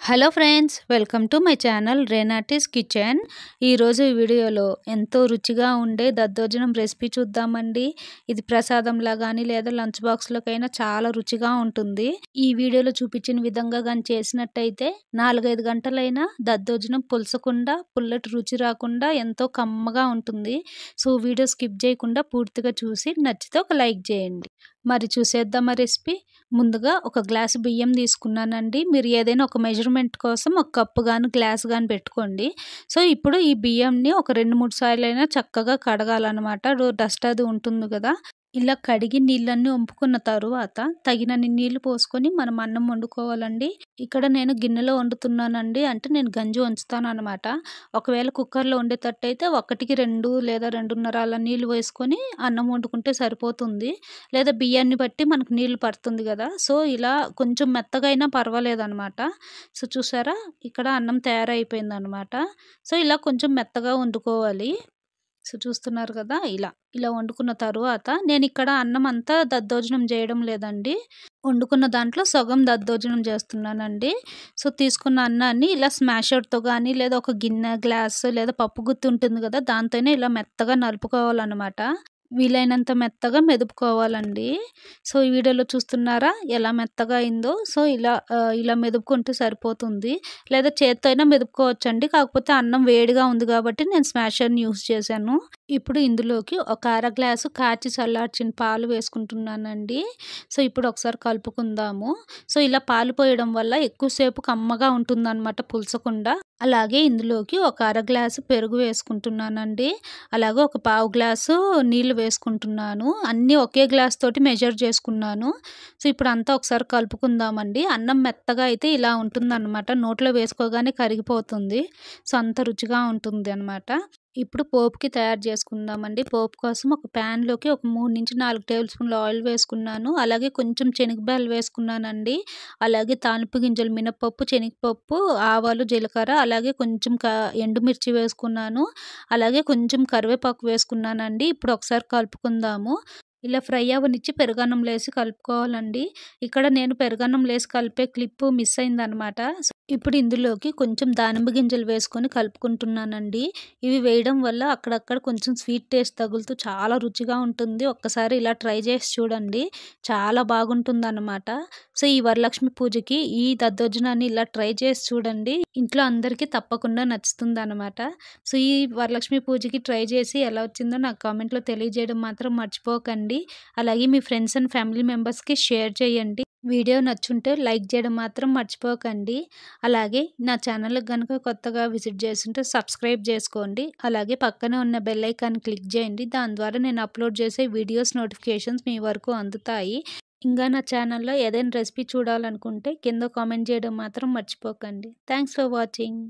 Hello friends, welcome to my channel రేనాటిస్ kitchen. ఈరోజు ఈ వీడియోలో ఎంతో రుచిగా ఉండే దద్దోజనం రెసిపీ చూద్దామండి. ఇది ప్రసాదంలా కానీ లేదా లంచ్ బాక్స్లోకైనా చాలా రుచిగా ఉంటుంది. ఈ వీడియోలో చూపించిన విధంగా కానీ చేసినట్టయితే 4-5 గంటలైనా దద్దోజనం పులసకుండా, పుల్లటి రుచి రాకుండా ఎంతో కమ్మగా ఉంటుంది. సో వీడియో స్కిప్ చేయకుండా పూర్తిగా చూసి నచ్చితే ఒక లైక్ చేయండి. మరి చూసేద్దామా రెసిపీ. ముందుగా ఒక గ్లాసు బియ్యం తీసుకున్నానండి. మీరు ఏదైనా ఒక మెజర్మెంట్ కోసం ఒక కప్పు గాని గ్లాస్ గాని పెట్టుకోండి. సో ఇప్పుడు ఈ బియ్యంని ఒక 2-3 సార్లైనా చక్కగా కడగాలన్నమాట. డస్ట్ అది ఉంటుంది కదా. ఇలా కడిగి నీళ్ళన్నీ వంపుకున్న తరువాత తగినన్ని నీళ్లు పోసుకొని మనం అన్నం వండుకోవాలండి. ఇక్కడ నేను గిన్నెలో వండుతున్నానండి, అంటే నేను గంజి వంచుతాను అనమాట. ఒకవేళ కుక్కర్లో వండేటట్టయితే 1-2 లేదా 2:30 అలా నీళ్ళు వేసుకొని అన్నం వండుకుంటే సరిపోతుంది. లేదా బియ్యాన్ని బట్టి మనకు నీళ్ళు పడుతుంది కదా. సో ఇలా కొంచెం మెత్తగా అయినా పర్వాలేదనమాట. సో చూసారా, ఇక్కడ అన్నం తయారైపోయిందనమాట. సో ఇలా కొంచెం మెత్తగా వండుకోవాలి. సో చూస్తున్నారు కదా, ఇలా వండుకున్న తరువాత నేను ఇక్కడ అన్నం అంతా దద్దోజనం చేయడం లేదండి. వండుకున్న దాంట్లో సగం దద్దోజనం చేస్తున్నానండి. సో తీసుకున్న అన్నాన్ని ఇలా స్మాషర్తో కానీ లేదా ఒక గిన్నె, గ్లాస్ లేదా పప్పు గుత్తి ఉంటుంది కదా, దాంతోనే ఇలా మెత్తగా నలుపుకోవాలన్నమాట. వీలైనంత మెత్తగా మెదుపుకోవాలండి. సో ఈ వీడియోలో చూస్తున్నారా ఎలా మెత్తగా అయిందో. సో ఇలా మెదుపుకుంటే సరిపోతుంది. లేదా చేత్తో అయినా మెదుపుకోవచ్చండి. కాకపోతే అన్నం వేడిగా ఉంది కాబట్టి నేను స్మాషర్ని యూస్ చేశాను. ఇప్పుడు ఇందులోకి ఒక అర గ్లాసు కాచి చల్లార్చిన పాలు వేసుకుంటున్నానండి. సో ఇప్పుడు ఒకసారి కలుపుకుందాము. సో ఇలా పాలు పోయడం వల్ల ఎక్కువసేపు కమ్మగా ఉంటుందన్నమాట, పులసకుండా. అలాగే ఇందులోకి ఒక అర గ్లాసు పెరుగు వేసుకుంటున్నానండి. అలాగే ఒక పావు గ్లాసు నీళ్ళు వేసుకుంటున్నాను. అన్నీ ఒకే గ్లాస్ తోటి మెజర్ చేసుకున్నాను. సో ఇప్పుడు అంతా ఒకసారి కలుపుకుందామండి. అన్నం మెత్తగా అయితే ఇలా ఉంటుందన్నమాట. నోట్లో వేసుకోగానే కరిగిపోతుంది. సో అంత రుచిగా ఉంటుంది అనమాట. ఇప్పుడు పోపుకి తయారు చేసుకుందామండి. పోపు కోసం ఒక ప్యాన్లోకి ఒక 3-4 టేబుల్ స్పూన్ల ఆయిల్ వేసుకున్నాను. అలాగే కొంచెం శనగబాయలు వేసుకున్నానండి. అలాగే తాలింపు గింజలు, మినపప్పు, శనగపప్పు, ఆవాలు, జీలకర్ర, అలాగే కొంచెం ఎండుమిర్చి వేసుకున్నాను. అలాగే కొంచెం కరివేపాకు వేసుకున్నానండి. ఇప్పుడు ఒకసారి కలుపుకుందాము. ఇలా ఫ్రై అవ్వనిచ్చి పెరుగన్నంలో వేసి కలుపుకోవాలండి. ఇక్కడ నేను పెరుగన్నంలో వేసి కలిపే క్లిప్ మిస్ అయిందనమాట. ఇప్పుడు ఇందులోకి కొంచెం దానిమ్మ గింజలు వేసుకొని కలుపుకుంటున్నానండి. ఇవి వేయడం వల్ల అక్కడక్కడ కొంచెం స్వీట్ టేస్ట్ తగులుతూ చాలా రుచిగా ఉంటుంది. ఒక్కసారి ఇలా ట్రై చేసి చూడండి, చాలా బాగుంటుందన్నమాట. సో ఈ వరలక్ష్మి పూజకి ఈ దద్దోజనాన్ని ఇలా ట్రై చేసి చూడండి. ఇంట్లో అందరికీ తప్పకుండా నచ్చుతుందన్నమాట. సో ఈ వరలక్ష్మి పూజకి ట్రై చేసి ఎలా వచ్చిందో నాకు కామెంట్లో తెలియజేయడం మాత్రం మర్చిపోకండి. అలాగే మీ ఫ్రెండ్స్ అండ్ ఫ్యామిలీ మెంబర్స్కి షేర్ చేయండి. వీడియో నచ్చుంటే లైక్ చేయడం మాత్రం మర్చిపోకండి. అలాగే నా ఛానల్కి కనుక కొత్తగా విజిట్ చేస్తుంటే సబ్స్క్రైబ్ చేసుకోండి. అలాగే పక్కనే ఉన్న బెల్ ఐకాన్ క్లిక్ చేయండి. దాని ద్వారా నేను అప్లోడ్ చేసే వీడియోస్ నోటిఫికేషన్స్ మీ వరకు అందుతాయి. ఇంకా నా ఛానల్లో ఏదైనా రెసిపీ చూడాలనుకుంటే కింద కామెంట్ చేయడం మాత్రం మర్చిపోకండి. Thanks for watching.